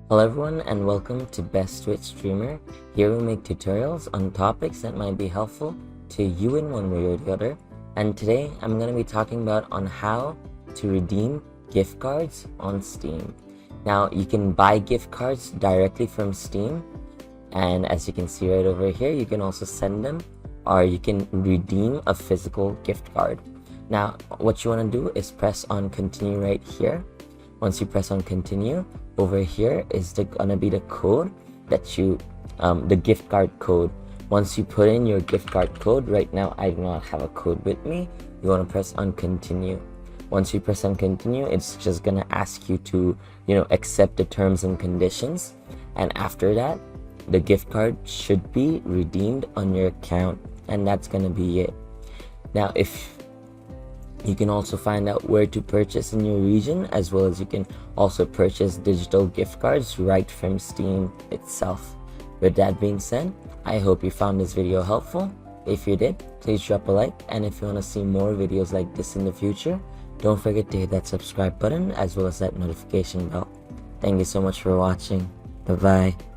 Hello everyone and welcome to Best Twitch Streamer. Here we make tutorials on topics that might be helpful to you in one way or the other. And today I'm going to be talking about on how to redeem gift cards on Steam. Now you can buy gift cards directly from Steam, and as you can see right over here, you can also send them, or you can redeem a physical gift card. Now what you want to do is press on continue right here. Once you press on continue, over here is gonna be the code that you the gift card code. Once you put in your gift card code, right now I do not have a code with me, you want to press on continue. Once you press on continue, it's just gonna ask you to accept the terms and conditions, and after that the gift card should be redeemed on your account, and that's gonna be it. Now if you can also find out where to purchase in your region, as well as you can also purchase digital gift cards right from Steam itself. With that being said, I hope you found this video helpful. If you did, please drop a like, and if you want to see more videos like this in the future, don't forget to hit that subscribe button as well as that notification bell. Thank you so much for watching. Bye bye.